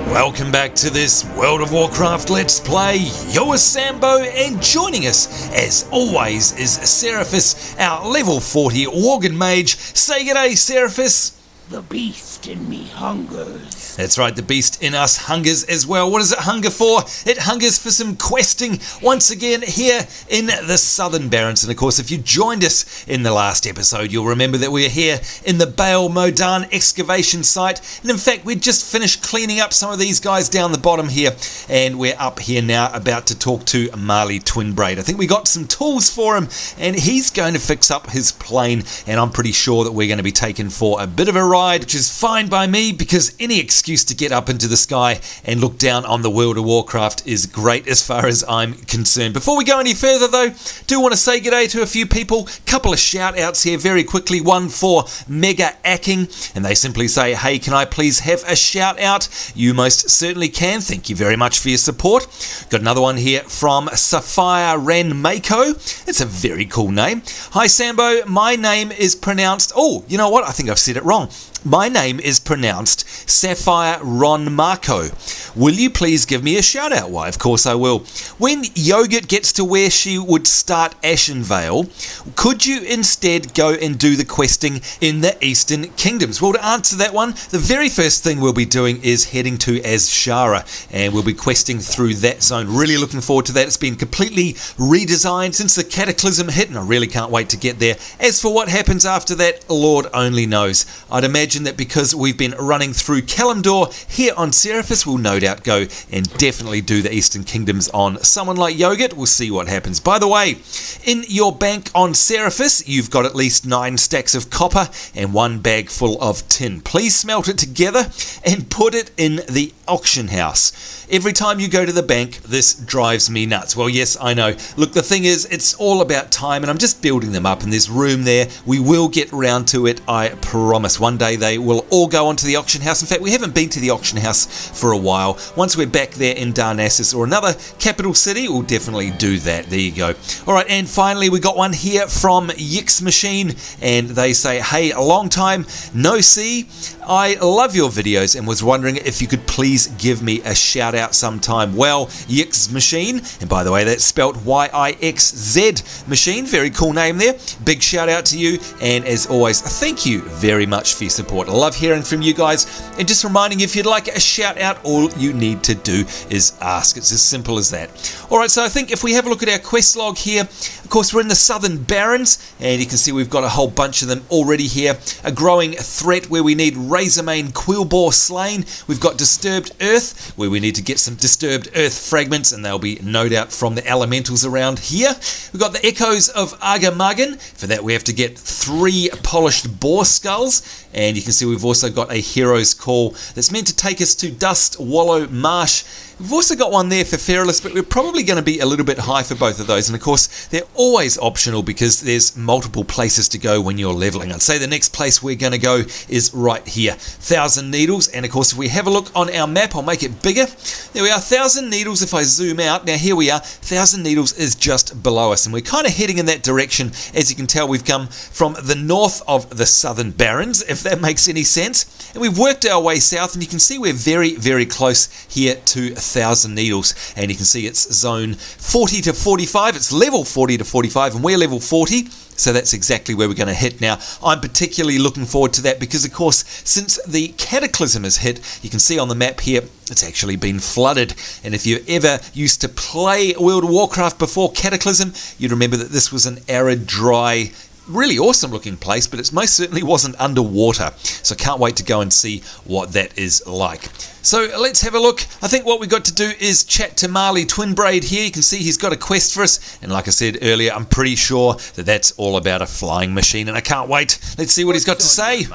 Welcome back to this World of Warcraft Let's Play. You're Sambo, and joining us, as always, is Seraphis, our level 40 Worgen Mage. Say g'day, Seraphis. The beast in me hungers. That's right, the beast in us hungers as well. What does it hunger for? It hungers for some questing once again here in the Southern Barrens. And of course, if you joined us in the last episode, you'll remember that we're here in the Bael Modan Excavation site. And in fact, we'd just finished cleaning up some of these guys down the bottom here. And we're up here now about to talk to Marley Twinbraid. I think we got some tools for him, and he's going to fix up his plane. And I'm pretty sure that we're going to be taken for a bit of a ride, which is fine by me, because any excuse to get up into the sky and look down on the World of Warcraft is great as far as I'm concerned. Before we go any further though, do want to say g'day to a few people. Couple of shout outs here very quickly. One for Mega Acking, and they simply say, hey, can I please have a shout out? You most certainly can. Thank you very much for your support. Got another one here from Sapphire Ren Mako. It's a very cool name. Hi Sambo, my name is pronounced, oh, you know what, I think I've said it wrong. My name is pronounced Sapphire Ron Marco. Will you please give me a shout out? Why, of course I will. When Yogurt gets to where she would start Ashenvale, could you instead go and do the questing in the Eastern Kingdoms? Well, to answer that one, the very first thing we'll be doing is heading to Azshara, and we'll be questing through that zone. Really looking forward to that. It's been completely redesigned since the Cataclysm hit, and I really can't wait to get there. As for what happens after that, Lord only knows. I'd imagine that because we've been running through Kalimdor here on Seraphis, we'll no doubt go and definitely do the Eastern Kingdoms on someone like Yogurt. We'll see what happens. By the way, in your bank on Seraphis, you've got at least 9 stacks of copper and 1 bag full of tin. Please smelt it together and put it in the auction house. Every time you go to the bank, this drives me nuts. Well, yes, I know. Look, the thing is, it's all about time, and I'm just building them up, and there's room there. We will get around to it, I promise. One day they will all go onto the auction house. In fact, we haven't been to the auction house for a while. Once we're back there in Darnassus or another capital city, we'll definitely do that. There you go. All right, and finally, we got one here from Yix Machine, and they say, hey, a long time no see. I love your videos and was wondering if you could please give me a shout out sometime. Well, Yix Machine, and by the way, that's spelt Y-I-X-Z Machine. Very cool name there. Big shout out to you, and as always, thank you very much for your support. I love hearing from you guys, and just reminding you, if you'd like a shout out, all you need to do is ask. It's as simple as that. Alright, so I think if we have a look at our quest log here, of course we're in the Southern Barrens, and you can see we've got a whole bunch of them already here. A growing threat where we need Razormane Quillboar slain. We've got Disturbed Earth, where we need to get some Disturbed Earth Fragments, and they'll be no doubt from the elementals around here. We've got the Echoes of Agamagan. For that we have to get 3 polished boar skulls, and you can see we've also got a Hero's Call that's meant to take us to Dust Wallow Marsh. We've also got one there for Feralus, but we're probably going to be a little bit high for both of those. And of course, they're always optional because there's multiple places to go when you're leveling. I'd say the next place we're going to go is right here, 1,000 Needles. And of course, if we have a look on our map, I'll make it bigger. There we are, 1,000 Needles. If I zoom out, now here we are, 1,000 Needles is just below us. And we're kind of heading in that direction. As you can tell, we've come from the north of the Southern Barrens, if that makes any sense. And we've worked our way south, and you can see we're very, very close here to 1,000 Needles, and you can see it's zone 40 to 45. It's level 40 to 45, and we're level 40, so that's exactly where we're going to hit. Now, I'm particularly looking forward to that because, of course, since the Cataclysm has hit, you can see on the map here, it's actually been flooded. And if you ever used to play World of Warcraft before Cataclysm, you'd remember that this was an arid, dry, really awesome looking place, but it most certainly wasn't underwater. So I can't wait to go and see what that is like. So let's have a look. I think what we've got to do is chat to Marley Twinbraid here. You can see he's got a quest for us, and like I said earlier, I'm pretty sure that that's all about a flying machine, and I can't wait. Let's see what he's got to say.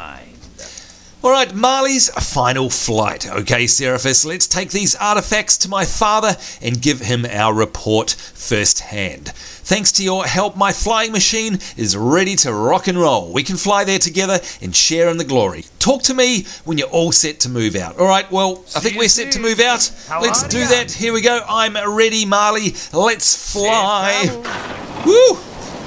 Alright, Marley's final flight. Okay, Seraphis, let's take these artifacts to my father and give him our report firsthand. Thanks to your help, my flying machine is ready to rock and roll. We can fly there together and share in the glory. Talk to me when you're all set to move out. Alright, well, I think we're set to move out. Let's do that. Here we go. I'm ready, Marley. Let's fly. Woo!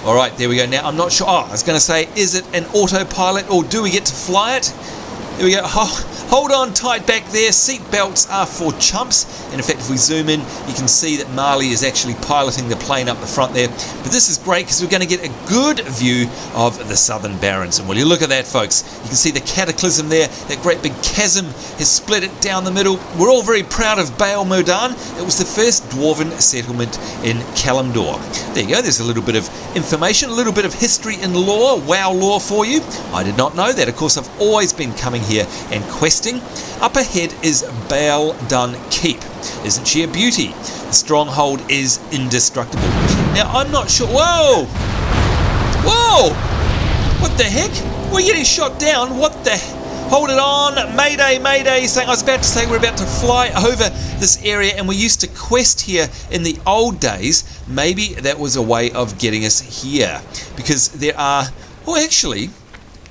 Alright, there we go. Now, I'm not sure. Oh, I was going to say, is it an autopilot or do we get to fly it? Here we go. Hold Hold on tight back there. Seat belts are for chumps. And in fact, if we zoom in, you can see that Marley is actually piloting the plane up the front there. But this is great because we're going to get a good view of the Southern Barrens. And will you look at that, folks? You can see the cataclysm there. That great big chasm has split it down the middle. We're all very proud of Bael Modan. It was the first dwarven settlement in Kalimdor. There you go. There's a little bit of information, a little bit of history and lore, WoW lore for you. I did not know that. Of course, I've always been coming here and questing. Up ahead is Bael'Dun Keep. Isn't she a beauty? The stronghold is indestructible. Now, I'm not sure. Whoa! Whoa! What the heck? We're getting shot down. What the? Hold it on. Mayday, mayday. I was about to say we're about to fly over this area, and we used to quest here in the old days. Maybe that was a way of getting us here. Because there are... Well, actually,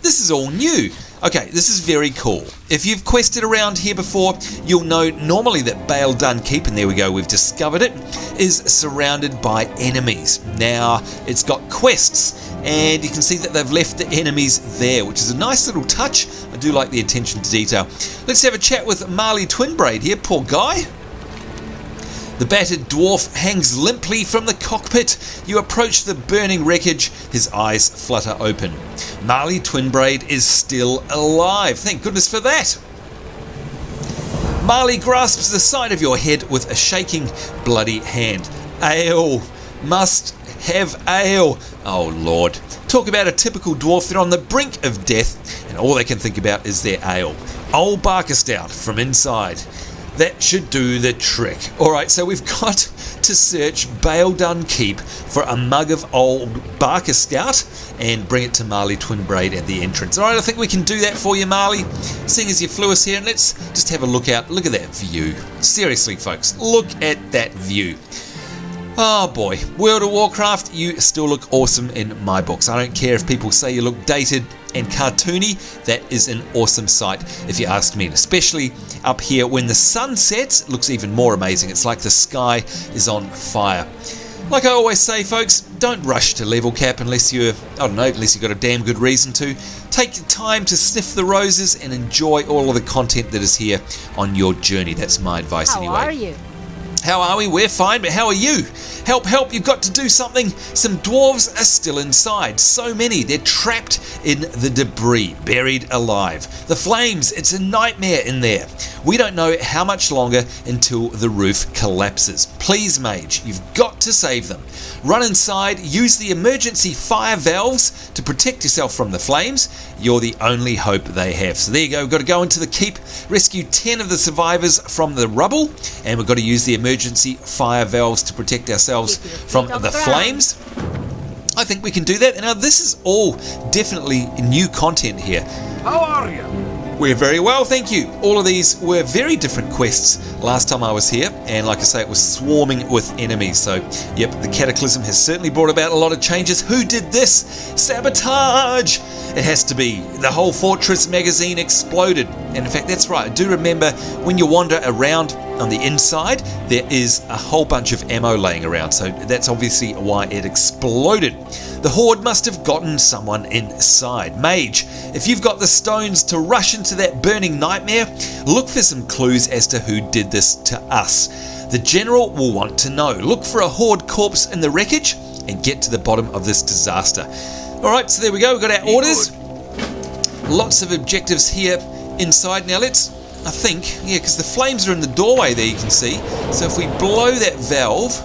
this is all new. Okay, this is very cool. If you've quested around here before, you'll know normally that Bael'Dun Keep, and there we go, we've discovered it, is surrounded by enemies. Now, it's got quests, and you can see that they've left the enemies there, which is a nice little touch. I do like the attention to detail. Let's have a chat with Marley Twinbraid here, poor guy. The battered dwarf hangs limply from the cockpit. You approach the burning wreckage. His eyes flutter open. Marley Twinbraid is still alive. Thank goodness for that. Marley grasps the side of your head with a shaking, bloody hand. Ale. Must have ale. Oh, Lord. Talk about a typical dwarf. They're on the brink of death, and all they can think about is their ale. Old Barker Stout from inside. That should do the trick. Alright, so we've got to search Bael'Dun Keep for a mug of old Barker Scout and bring it to Marley Twinbraid at the entrance. Alright, I think we can do that for you, Marley. Seeing as you flew us here, and let's just have a look out. Look at that view. Seriously, folks, look at that view. Oh boy, World of Warcraft, you still look awesome in my books. I don't care if people say you look dated and cartoony, that is an awesome sight if you ask me. And especially up here when the sun sets, it looks even more amazing. It's like the sky is on fire. Like I always say, folks, don't rush to level cap unless you've got a damn good reason to. Take your time to sniff the roses and enjoy all of the content that is here on your journey. That's my advice anyway. How are you? How are we? We're fine, but how are you? Help, help, you've got to do something. Some dwarves are still inside. So many. They're trapped in the debris, buried alive. The flames, it's a nightmare in there. We don't know how much longer until the roof collapses. Please, mage, you've got to save them. Run inside, use the emergency fire valves to protect yourself from the flames. You're the only hope they have. So there you go, we've got to go into the keep, rescue 10 of the survivors from the rubble, and we've got to use the emergency fire valves to protect ourselves from the flames. I think we can do that. Now this is all definitely new content here. How are you? We're very well, thank you. All of these were very different quests last time I was here, and like I say, it was swarming with enemies. So, yep, the Cataclysm has certainly brought about a lot of changes. Who did this? Sabotage! It has to be. The whole Fortress magazine exploded. And in fact, that's right. I do remember when you wander around on the inside, there is a whole bunch of ammo laying around. So that's obviously why it exploded. The Horde must have gotten someone inside. Mage, if you've got the stones to rush into that burning nightmare, look for some clues as to who did this to us. The General will want to know. Look for a Horde corpse in the wreckage and get to the bottom of this disaster. Alright, so there we go. We've got our orders. Lots of objectives here inside. Now let's, I think, yeah, because the flames are in the doorway there, you can see. So if we blow that valve...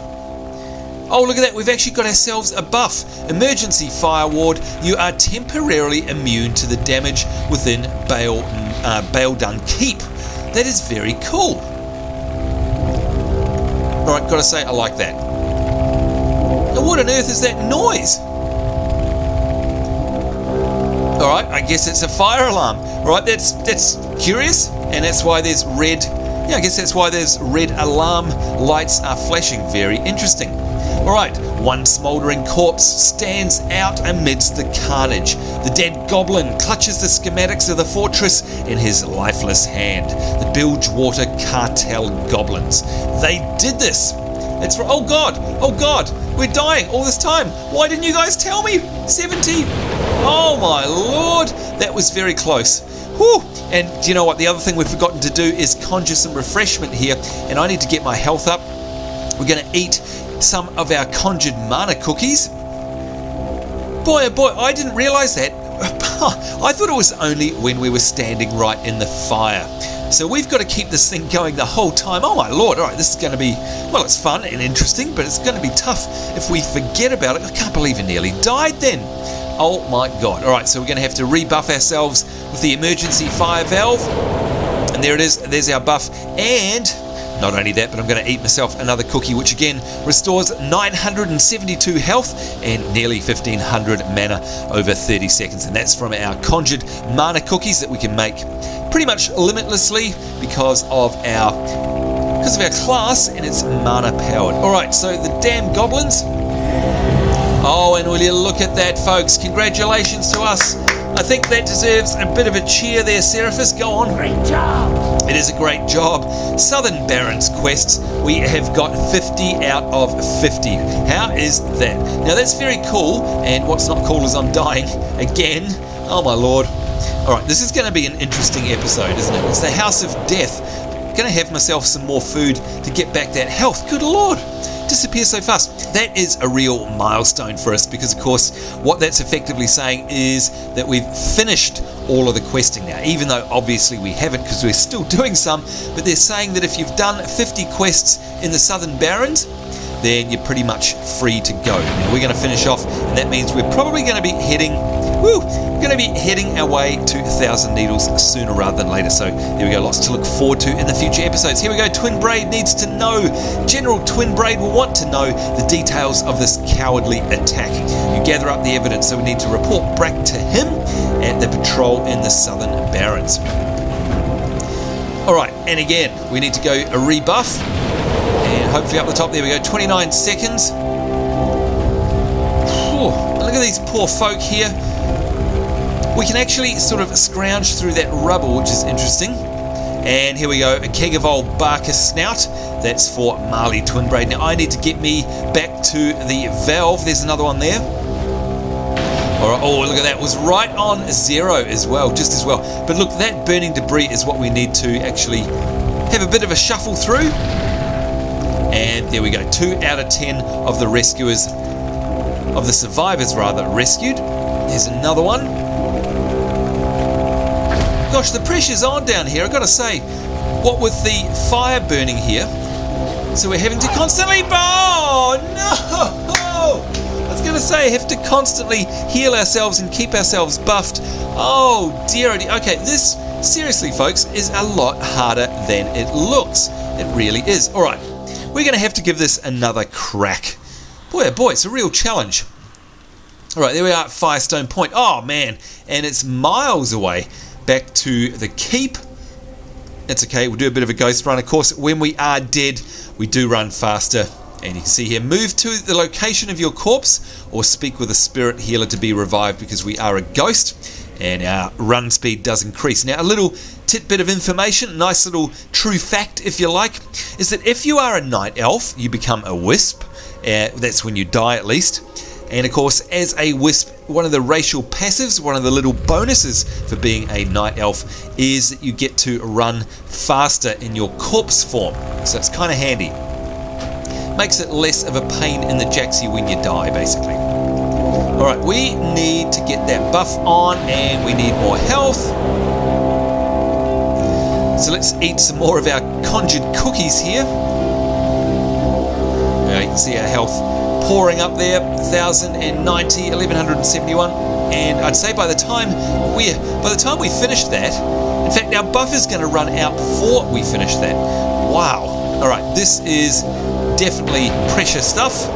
Oh, look at that. We've actually got ourselves a buff. Emergency Fire Ward. You are temporarily immune to the damage within Bael'Dun Keep. That is very cool. Alright, gotta say, I like that. Now, what on earth is that noise? Alright, I guess it's a fire alarm. Alright, that's curious, and that's why there's red... Yeah, I guess that's why there's red alarm lights are flashing. Very interesting. Alright, one smouldering corpse stands out amidst the carnage. The dead goblin clutches the schematics of the fortress in his lifeless hand. The Bilgewater cartel goblins. They did this. It's oh God, we're dying all this time. Why didn't you guys tell me? 70. Oh my Lord, that was very close. Whew. And do you know what? The other thing we've forgotten to do is conjure some refreshment here, and I need to get my health up. We're going to eat some of our conjured mana cookies. Boy, oh boy, I didn't realize that. I thought it was only when we were standing right in the fire. So we've got to keep this thing going the whole time. Oh my Lord, all right, this is going to be, well, it's fun and interesting, but it's going to be tough if we forget about it. I can't believe he nearly died then. Oh my God. All right, so we're going to have to rebuff ourselves with the emergency fire valve. And there it is, there's our buff. And not only that, but I'm going to eat myself another cookie, which again restores 972 health and nearly 1500 mana over 30 seconds. And that's from our conjured mana cookies that we can make pretty much limitlessly because of our class, and it's mana powered. All right, so the damn goblins. Oh, and will you look at that, folks. Congratulations to us. I think that deserves a bit of a cheer there, Seraphis. Go on. Great job. It is a great job. Southern Barrens quests, we have got 50 out of 50. How is that? Now that's very cool, and what's not cool is I'm dying again. Oh my Lord. Alright, this is going to be an interesting episode, isn't it? It's the House of Death. I'm going to have myself some more food to get back that health. Good Lord. Disappear so fast. That is a real milestone for us, because of course what that's effectively saying is that we've finished all of the questing now, even though obviously we haven't because we're still doing some, but they're saying that if you've done 50 quests in the Southern Barrens, then you're pretty much free to go. Now we're going to finish off, and that means we're probably going to be heading our way to 1,000 Needles sooner rather than later. So there we go, lots to look forward to in the future episodes. Here we go, Twinbraid needs to know. General Twinbraid will want to know the details of this cowardly attack. You gather up the evidence, so we need to report back to him at the patrol in the Southern Barrens. Alright, and again, we need to go a rebuff. And hopefully up the top, there we go, 29 seconds. Look at these poor folk here. We can actually sort of scrounge through that rubble, which is interesting. And here we go, a keg of old Barker Snout. That's for Marley Twinbraid. Now I need to get me back to the valve. There's another one there. Alright, oh look at that, it was right on 0 as well, just as well. But look, that burning debris is what we need to actually have a bit of a shuffle through. And there we go, 2 out of 10 of the rescuers, of the survivors rather, rescued. There's another one. Gosh, the pressure's on down here, I've got to say. What with the fire burning here, so we're having to constantly... Oh, no! I was going to say, I have to constantly heal ourselves and keep ourselves buffed. Oh, dear. Okay, this, seriously, folks, is a lot harder than it looks. It really is. All right, we're going to have to give this another crack. Boy, oh boy, it's a real challenge. All right, there we are at Firestone Point. Oh, man, and it's miles away back to the keep. That's okay, we'll do a bit of a ghost run. Of course, when we are dead, we do run faster. And you can see here, move to the location of your corpse or speak with a spirit healer to be revived, because we are a ghost and our run speed does increase. Now, a little tidbit of information, nice little true fact, if you like, is that if you are a night elf, you become a wisp. That's when you die, at least. And of course, as a wisp, one of the racial passives, one of the little bonuses for being a night elf is that you get to run faster in your corpse form. So it's kind of handy. Makes it less of a pain in the jacksy when you die, basically. Alright, we need to get that buff on, and we need more health. So let's eat some more of our conjured cookies here. You can see our health pouring up there, 1,090, 1,171, and I'd say by the time we finish that, in fact our buff is going to run out before we finish that. Wow. Alright, this is definitely pressure stuff.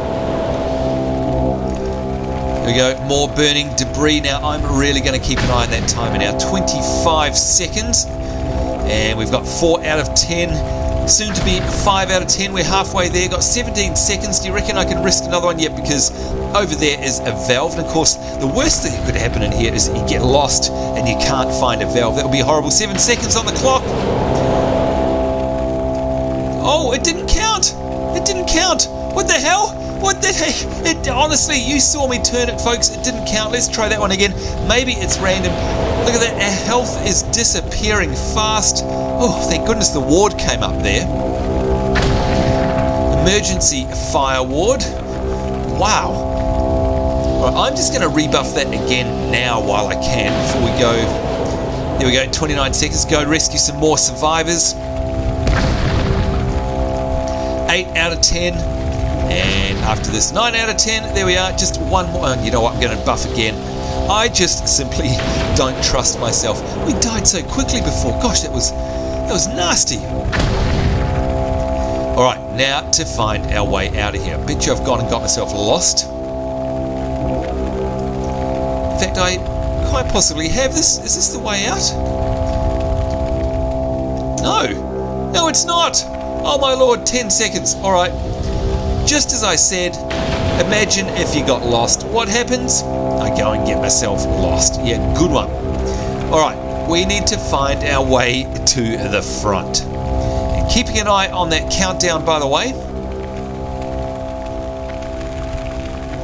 Here we go, more burning debris. Now I'm really going to keep an eye on that timer now, 25 seconds, and we've got 4 out of 10. Soon to be 5 out of 10. We're halfway there. Got 17 seconds. Do you reckon I can risk another one yet? Because over there is a valve. And of course, the worst thing that could happen in here is that you get lost and you can't find a valve. That would be horrible. 7 seconds on the clock. Oh, it didn't count. It didn't count. What the hell? What the heck? Honestly, you saw me turn it, folks. It didn't count. Let's try that one again. Maybe it's random. Look at that. Our health is disappearing fast. Oh, thank goodness the ward came up there. Emergency fire ward. Wow. Right, I'm just going to rebuff that again now while I can before we go. There we go, 29 seconds. Go rescue some more survivors. 8 out of 10. And after this, 9 out of 10. There we are. Just one more. You know what? I'm going to buff again. I just simply don't trust myself. We died so quickly before. Gosh, that was nasty. All right, now to find our way out of here. I bet you I've gone and got myself lost. In fact, I quite possibly have this. Is this the way out? No, it's not. Oh my lord, 10 seconds. All right, just as I said, imagine if you got lost. What happens? I go and get myself lost. Yeah, good one. All right, we need to find our way to the front. And keeping an eye on that countdown, by the way.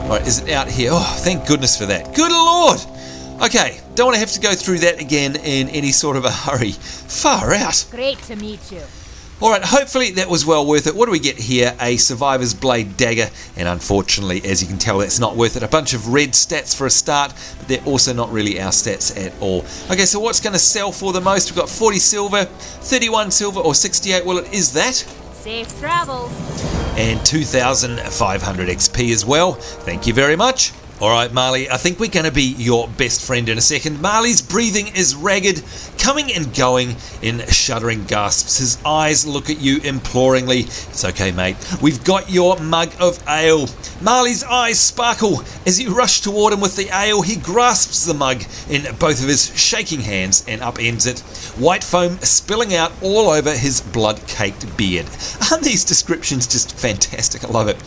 All right, is it out here? Oh, thank goodness for that. Good lord. Okay, don't want to have to go through that again in any sort of a hurry. Far out. Great to meet you. All right, hopefully that was well worth it. What do we get here? A Survivor's Blade Dagger, and unfortunately, as you can tell, that's not worth it. A bunch of red stats for a start, but they're also not really our stats at all. Okay, so what's going to sell for the most? We've got 40 silver, 31 silver, or 68. Well, it is that. Safe travels. And 2,500 XP as well. Thank you very much. All right, Marley, I think we're going to be your best friend in a second. Marley's breathing is ragged, coming and going in shuddering gasps. His eyes look at you imploringly. It's okay, mate. We've got your mug of ale. Marley's eyes sparkle. As you rush toward him with the ale, he grasps the mug in both of his shaking hands and upends it. White foam spilling out all over his blood-caked beard. Aren't these descriptions just fantastic? I love it.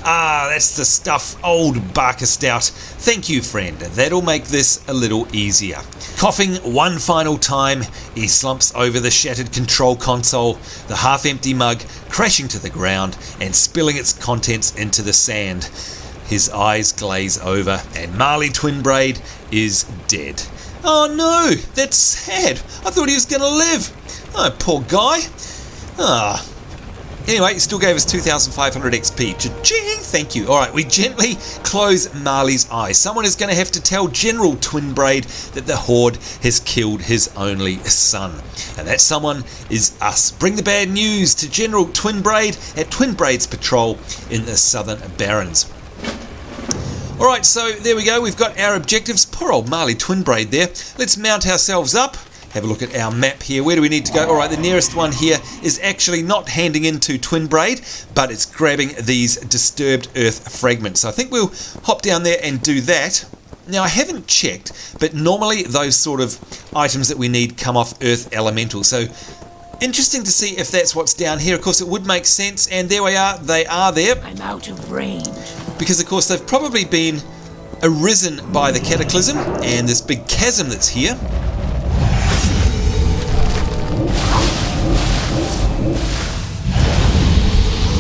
Ah, that's the stuff, old Barker Stout. Thank you, friend. That'll make this a little easier. Coughing one final time, he slumps over the shattered control console, the half-empty mug crashing to the ground and spilling its contents into the sand. His eyes glaze over, and Marley Twinbraid is dead. Oh no, that's sad. I thought he was going to live. Oh, poor guy. Ah. Anyway, he still gave us 2,500 XP. Cha-ching! Thank you. All right, we gently close Marley's eyes. Someone is going to have to tell General Twinbraid that the Horde has killed his only son. And that someone is us. Bring the bad news to General Twinbraid at Twinbraid's patrol in the Southern Barrens. All right, so there we go. We've got our objectives. Poor old Marley Twinbraid there. Let's mount ourselves up. Have a look at our map here. Where do we need to go? All right, the nearest one here is actually not handing into Twinbraid, but it's grabbing these Disturbed Earth Fragments. So I think we'll hop down there and do that. Now, I haven't checked, but normally those sort of items that we need come off Earth Elemental. So interesting to see if that's what's down here. Of course, it would make sense, and there we are. They are there. I'm out of range. Because, of course, they've probably been arisen by the Cataclysm and this big chasm that's here.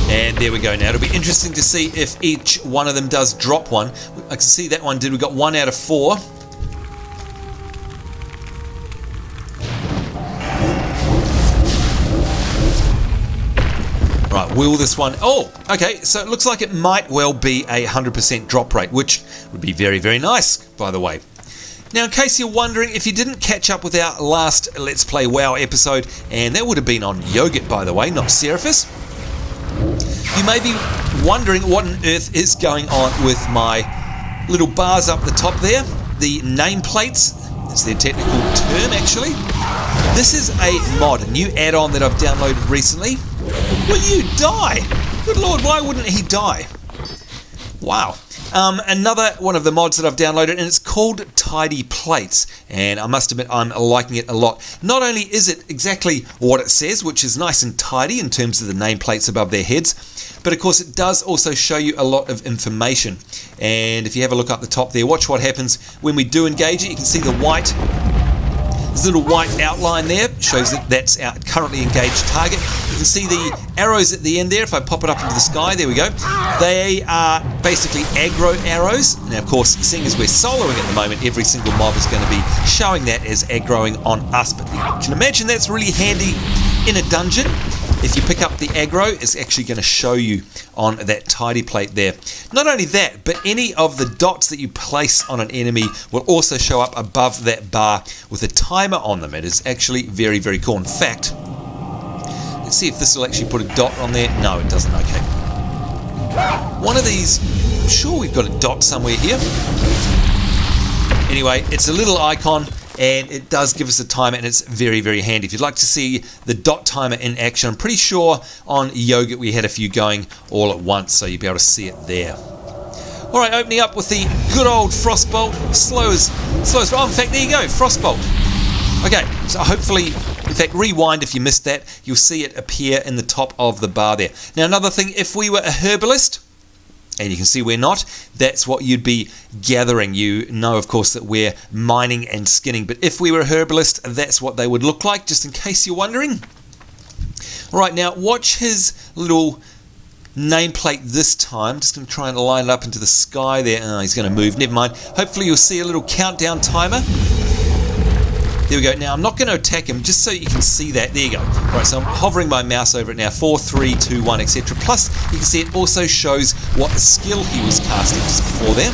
And there we go. Now it'll be interesting to see if each one of them does drop one. I can see that one did. We got 1 out of 4. Right, will this one... Oh, okay, so it looks like it might well be a 100% drop rate, which would be very, very nice, by the way. Now, in case you're wondering, if you didn't catch up with our last Let's Play WoW episode, and that would have been on Yogurt, by the way, not Seraphis, you may be wondering what on earth is going on with my little bars up the top there, the nameplates. That's their technical term, actually. This is a mod, a new add-on that I've downloaded recently. Will you die? Good lord, why wouldn't he die? Wow. Another one of the mods that I've downloaded, and it's called Tidy Plates, and I must admit I'm liking it a lot. Not only is it exactly what it says, which is nice and tidy in terms of the nameplates above their heads, but of course it does also show you a lot of information. And if you have a look up the top there, watch what happens when we do engage it. You can see the white There's a little white outline there, shows that that's our currently engaged target. You can see the arrows at the end there. If I pop it up into the sky, there we go. They are basically aggro arrows. Now, of course, seeing as we're soloing at the moment, every single mob is going to be showing that as aggroing on us. But you can imagine that's really handy in a dungeon. If you pick up the aggro, it's actually going to show you on that tidy plate there. Not only that, but any of the dots that you place on an enemy will also show up above that bar with a timer on them. It is actually very, very cool. In fact, let's see if this will actually put a dot on there. No, it doesn't. Okay. One of these, I'm sure we've got a dot somewhere here. Anyway, it's a little icon. And it does give us a timer, and it's very, very handy. If you'd like to see the dot timer in action, I'm pretty sure on Yogurt we had a few going all at once, so you'll be able to see it there. All right, opening up with the good old Frostbolt. Slow as... Oh, in fact, there you go, Frostbolt. Okay, so hopefully... In fact, rewind if you missed that. You'll see it appear in the top of the bar there. Now, another thing, if we were a herbalist... And you can see we're not. That's what you'd be gathering. You know, of course, that we're mining and skinning. But if we were a herbalist, that's what they would look like, just in case you're wondering. All right, now watch his little nameplate this time. Just going to try and line it up into the sky there. Oh, he's going to move. Never mind. Hopefully you'll see a little countdown timer. There we go. Now, I'm not going to attack him, just so you can see that. There you go. All right, so I'm hovering my mouse over it now. 4, 3, 2, 1, etc. Plus, you can see it also shows what skill he was casting just before there.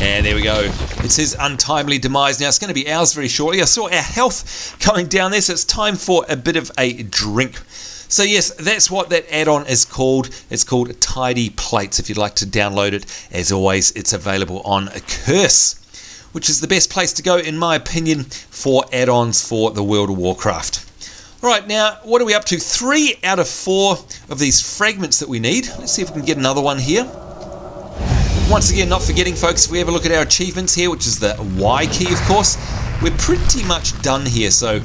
And there we go. It's his untimely demise. Now, it's going to be ours very shortly. I saw our health coming down there, so it's time for a bit of a drink. So yes, that's what that add-on is called. It's called Tidy Plates. If you'd like to download it, as always, it's available on Curse, which is the best place to go, in my opinion, for add-ons for the World of Warcraft. All right, now, what are we up to? 3 out of 4 of these fragments that we need. Let's see if we can get another one here. Once again, not forgetting, folks, if we have a look at our achievements here, which is the Y key, of course, we're pretty much done here, so...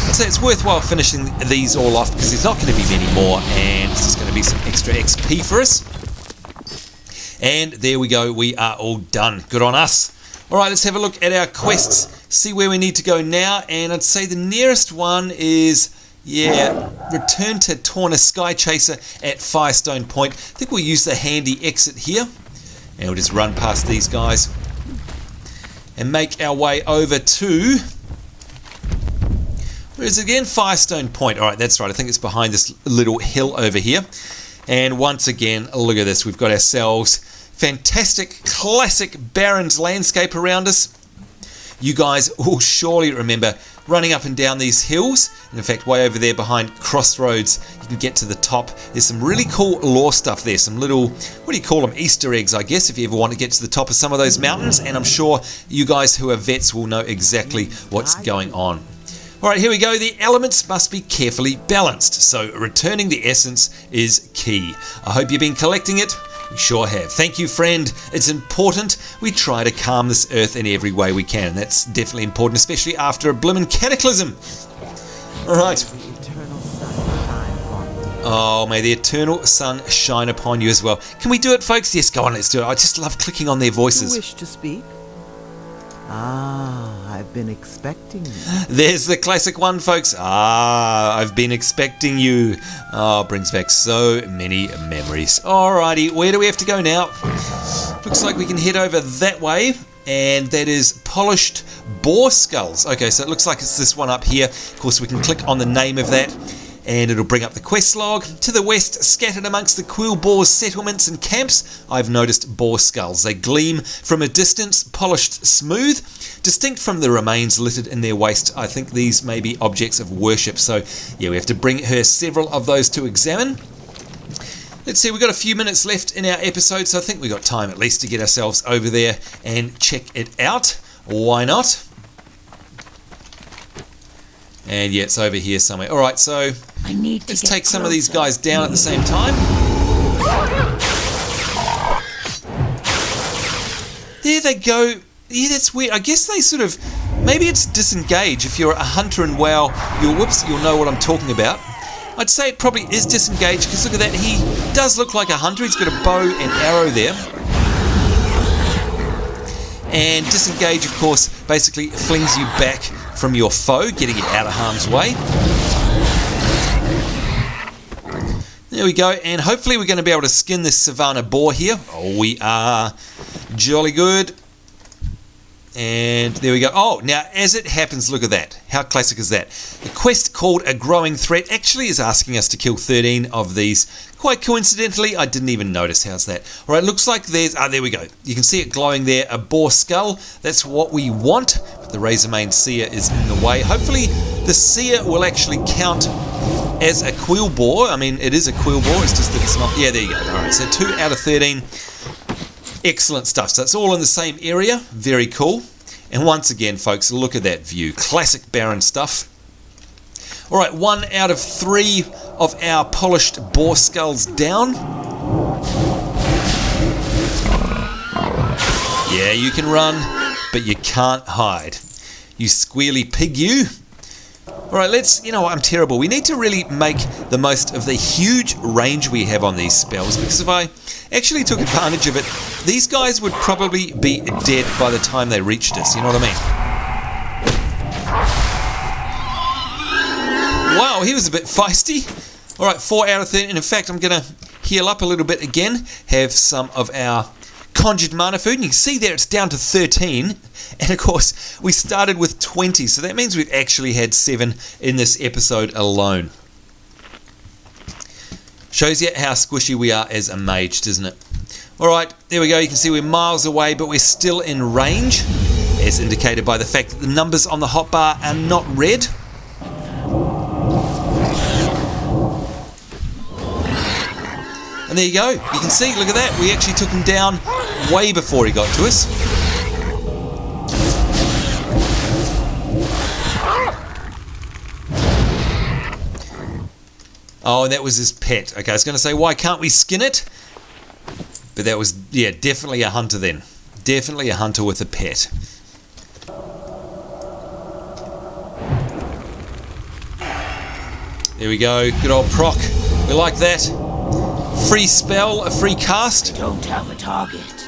I'd say it's worthwhile finishing these all off, because there's not going to be many more, and it's just going to be some extra XP for us. And there we go, we are all done. Good on us. Alright, let's have a look at our quests, see where we need to go now, and I'd say the nearest one is, return to Torna Sky Chaser at Firestone Point. I think we'll use the handy exit here, and we'll just run past these guys and make our way over to... Where is it again? Firestone Point. All right, that's right. I think it's behind this little hill over here. And once again, look at this. We've got ourselves fantastic, classic Barrens landscape around us. You guys will surely remember running up and down these hills. And in fact, way over there behind Crossroads, you can get to the top. There's some really cool lore stuff there. Some little, what do you call them? Easter eggs, I guess, if you ever want to get to the top of some of those mountains. And I'm sure you guys who are vets will know exactly what's going on. Alright, here we go. The elements must be carefully balanced, so returning the essence is key. I hope you've been collecting it. We sure have. Thank you, friend. It's important we try to calm this earth in every way we can. That's definitely important, especially after a blimmin' cataclysm. Alright. Oh, may the eternal sun shine upon you as well. Can we do it, folks? Yes, go on, let's do it. I just love clicking on their voices. You wish to speak? Ah, I've been expecting you. There's the classic one, folks. Ah, I've been expecting you. Oh, brings back so many memories. Alrighty, where do we have to go now? Looks like we can head over that way, and that is Polished Boar Skulls. Okay, so it looks like it's this one up here. Of course, we can click on the name of that, and it'll bring up the quest log. To the west, scattered amongst the Quill Boar's settlements and camps, I've noticed boar skulls. They gleam from a distance, polished smooth, distinct from the remains littered in their waste. I think these may be objects of worship, so yeah, we have to bring her several of those to examine. Let's see, we've got a few minutes left in our episode, so I think we've got time at least to get ourselves over there and check it out. Why not? And yeah, it's over here somewhere. Alright, so let's take some of these guys down at the same time. There they go. Yeah, that's weird. I guess they sort of... Maybe it's disengage. If you're a hunter in WoW, you'll know what I'm talking about. I'd say it probably is disengage, because look at that. He does look like a hunter. He's got a bow and arrow there. And disengage, of course, basically flings you back from your foe, getting it out of harm's way. There we go, and hopefully we're going to be able to skin this Savannah boar here. Oh, we are. Jolly good. And there we go. Oh, now as it happens, look at that. How classic is that? The quest called A Growing Threat actually is asking us to kill 13 of these. Quite coincidentally, I didn't even notice. How's that? All right, looks like there's... there we go. You can see it glowing there. A boar skull. That's what we want. But the Razormane Seer is in the way. Hopefully the Seer will actually count as a quill boar. I mean, it is a quill boar. It's just that it's not... Yeah, there you go. All right, so 2 out of 13. Excellent stuff. So it's all in the same area. Very cool. And once again, folks, look at that view. Classic Baron stuff. All right, 1 out of 3 of our polished boar skulls down. Yeah, you can run, but you can't hide. You squealy pig, you. All right, let's... You know what? I'm terrible. We need to really make the most of the huge range we have on these spells, because if I actually took advantage of it, these guys would probably be dead by the time they reached us. You know what I mean? Wow, he was a bit feisty. All right, 4 out of 13. And in fact, I'm going to heal up a little bit again. Have some of our conjured mana food. And you can see there it's down to 13. And of course, we started with 20. So that means we've actually had 7 in this episode alone. Shows you how squishy we are as a mage, doesn't it? Alright, there we go. You can see we're miles away, but we're still in range, as indicated by the fact that the numbers on the hotbar are not red. And there you go. You can see, look at that. We actually took him down way before he got to us. Oh, and that was his pet. Okay, I was going to say, why can't we skin it? But that was, yeah, definitely a hunter then. Definitely a hunter with a pet. There we go. Good old proc. We like that. Free spell, a free cast. Don't have a target.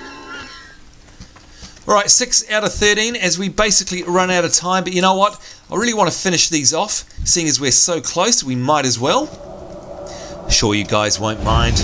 Alright, 6 out of 13 as we basically run out of time. But you know what? I really want to finish these off. Seeing as we're so close, we might as well. Sure you guys won't mind.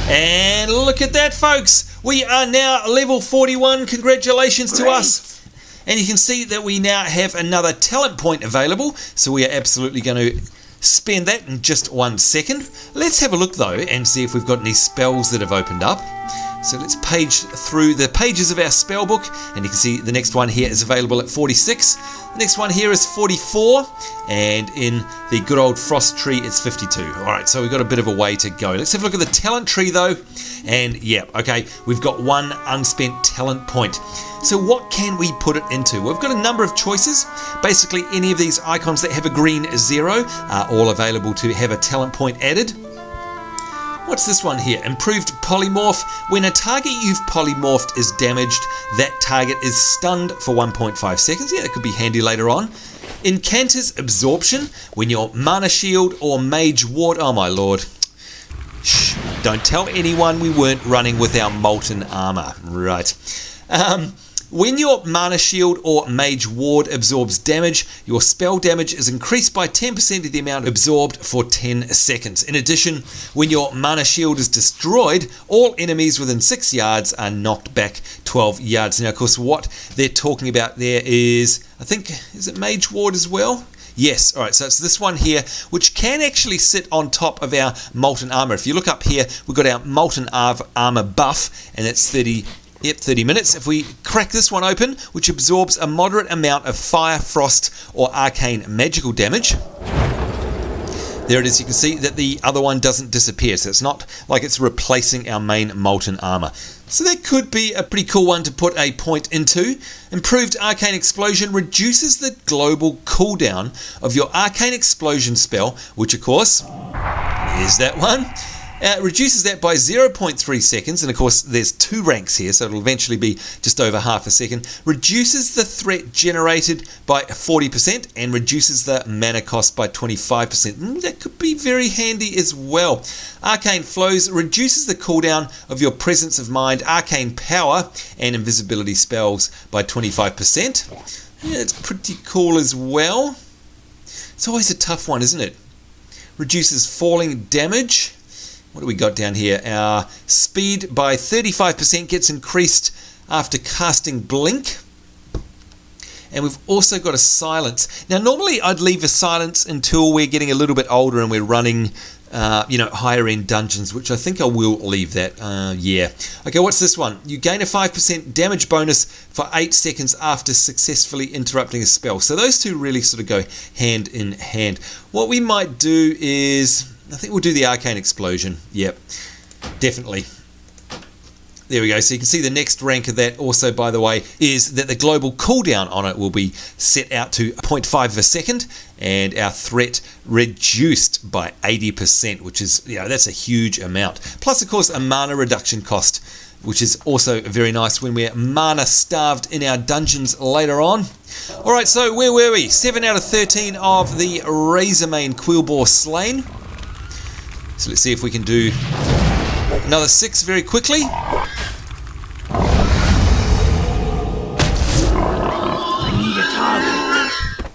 And look at that, folks. We are now level 41. Congratulations to us. And you can see that we now have another talent point available. So we are absolutely going to spend that in just 1 second. Let's have a look though and see if we've got any spells that have opened up. So let's page through the pages of our spell book, and you can see the next one here is available at 46. The next one here is 44, and in the good old frost tree it's 52. Alright, so we've got a bit of a way to go. Let's have a look at the talent tree though, and yeah, okay, we've got 1 unspent talent point. So what can we put it into? We've got a number of choices. Basically any of these icons that have a green 0 are all available to have a talent point added. What's this one here? Improved polymorph. When a target you've polymorphed is damaged, that target is stunned for 1.5 seconds. Yeah, that could be handy later on. Incanter's absorption. When your mana shield or mage ward... Oh my lord. Shh. Don't tell anyone we weren't running with our molten armor. Right. When your mana shield or mage ward absorbs damage, your spell damage is increased by 10% of the amount absorbed for 10 seconds. In addition, when your mana shield is destroyed, all enemies within 6 yards are knocked back 12 yards. Now, of course, what they're talking about there is, I think, is it mage ward as well? Yes, alright, so it's this one here, which can actually sit on top of our molten armor. If you look up here, we've got our molten armor buff, and that's 30 minutes. If we crack this one open, which absorbs a moderate amount of fire, frost, or arcane magical damage. There it is. You can see that the other one doesn't disappear, so it's not like it's replacing our main molten armor. So that could be a pretty cool one to put a point into. Improved Arcane Explosion reduces the global cooldown of your Arcane Explosion spell, which of course is that one. Reduces that by 0.3 seconds, and of course there's 2 ranks here, so it'll eventually be just over half a second. Reduces the threat generated by 40% and reduces the mana cost by 25%. That could be very handy as well. Arcane Flows reduces the cooldown of your Presence of Mind, Arcane Power and Invisibility spells by 25%. Yeah, it's pretty cool as well. It's always a tough one, isn't it? Reduces falling damage. What do we got down here? Our speed by 35% gets increased after casting Blink. And we've also got a silence. Now, normally I'd leave a silence until we're getting a little bit older and we're running, higher end dungeons, which I think I will leave that. Yeah. Okay, what's this one? You gain a 5% damage bonus for 8 seconds after successfully interrupting a spell. So those two really sort of go hand in hand. What we might do is, I think we'll do the Arcane Explosion. Yep, definitely. There we go. So you can see the next rank of that also, by the way, is that the global cooldown on it will be set out to 0.5 of a second, and our threat reduced by 80%, which is, that's a huge amount. Plus, of course, a mana reduction cost, which is also very nice when we're mana starved in our dungeons later on. All right, so where were we? 7 out of 13 of the Razormane Quillboar slain. So let's see if we can do another 6 very quickly. I need a target.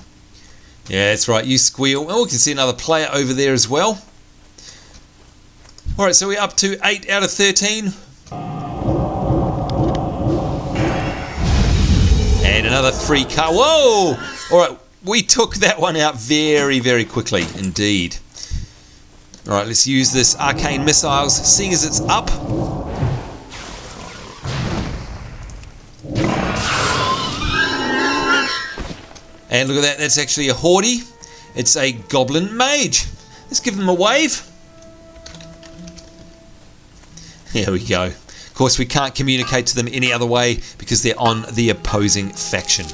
Yeah, that's right, you squeal. Oh, we can see another player over there as well. Alright, so we're up to 8 out of 13. And another 3 car. Whoa! Alright, we took that one out very, very quickly indeed. Alright, let's use this Arcane Missiles, seeing as it's up. And look at that, that's actually a Hordey. It's a Goblin Mage. Let's give them a wave. There we go. Of course, we can't communicate to them any other way because they're on the opposing faction.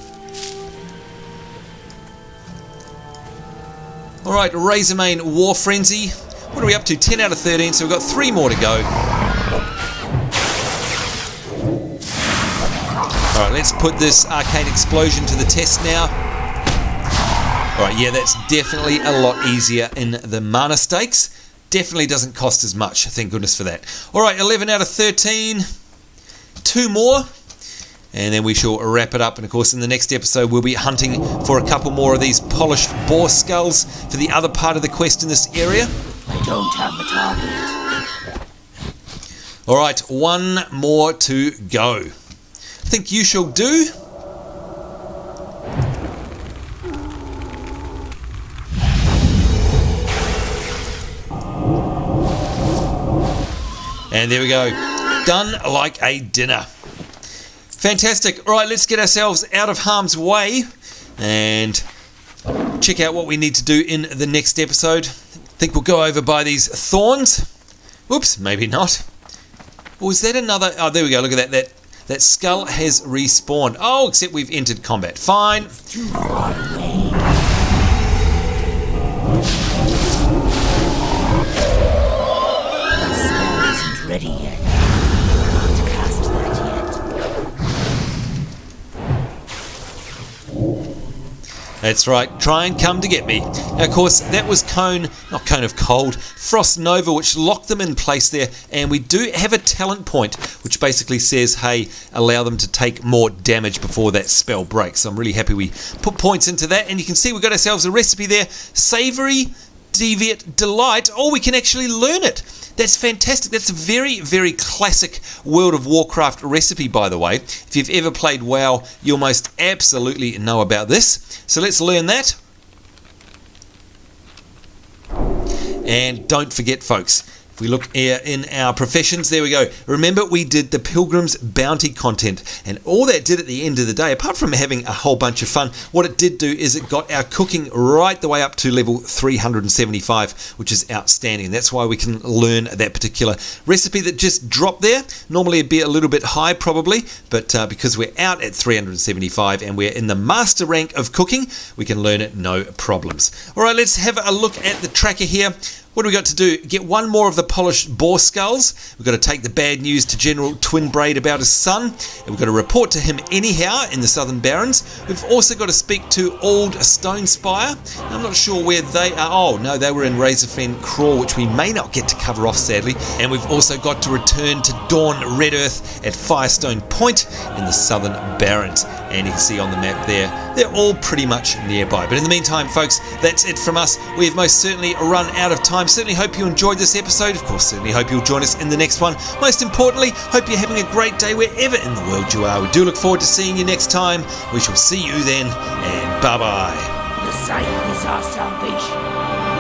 Alright, Razormane War Frenzy. What are we up to? 10 out of 13, so we've got 3 more to go. Alright, let's put this Arcane Explosion to the test now. Alright, yeah, that's definitely a lot easier in the mana stakes. Definitely doesn't cost as much, thank goodness for that. Alright, 11 out of 13. 2 more. And then we shall wrap it up. And of course, in the next episode, we'll be hunting for a couple more of these polished boar skulls for the other part of the quest in this area. I don't have a target. Alright, 1 more to go. I think you shall do. And there we go. Done like a dinner. Fantastic. Alright, let's get ourselves out of harm's way and check out what we need to do in the next episode. I think we'll go over by these thorns. Whoops, maybe not. Or is that another? Oh, there we go. Look at that. That skull has respawned. Oh, except we've entered combat. Fine. Too far away. The spell isn't ready yet. Can't cast that yet. That's right, try and come to get me. Now, of course, that was not Cone of Cold, Frost Nova, which locked them in place there, and we do have a talent point, which basically says, hey, allow them to take more damage before that spell breaks. So I'm really happy we put points into that, and you can see we've got ourselves a recipe there, Savoury Deviate Delight. Oh, we can actually learn it. That's fantastic. That's a very, very classic World of Warcraft recipe, by the way. If you've ever played WoW, you'll most absolutely know about this. So let's learn that. And don't forget, folks, if we look here in our professions, there we go. Remember, we did the Pilgrim's Bounty content, and all that did at the end of the day, apart from having a whole bunch of fun, what it did do is it got our cooking right the way up to level 375, which is outstanding. That's why we can learn that particular recipe that just dropped there. Normally it'd be a little bit high probably, but because we're out at 375 and we're in the master rank of cooking, we can learn it no problems. All right, let's have a look at the tracker here. What do we got to do? Get one more of the polished boar skulls. We've got to take the bad news to General Twinbraid about his son, and we've got to report to him anyhow in the Southern Barrens. We've also got to speak to Old Stone Spire. I'm not sure where they are. Oh no, they were in Razorfen Crawl, which we may not get to cover off sadly. And we've also got to return to Dawn Red Earth at Firestone Point in the Southern Barrens. And you can see on the map there, they're all pretty much nearby. But in the meantime, folks, that's it from us. We have most certainly run out of time. Certainly hope you enjoyed this episode. Of course, certainly hope you'll join us in the next one. Most importantly, hope you're having a great day wherever in the world you are. We do look forward to seeing you next time. We shall see you then, and bye-bye. The sight is our salvation.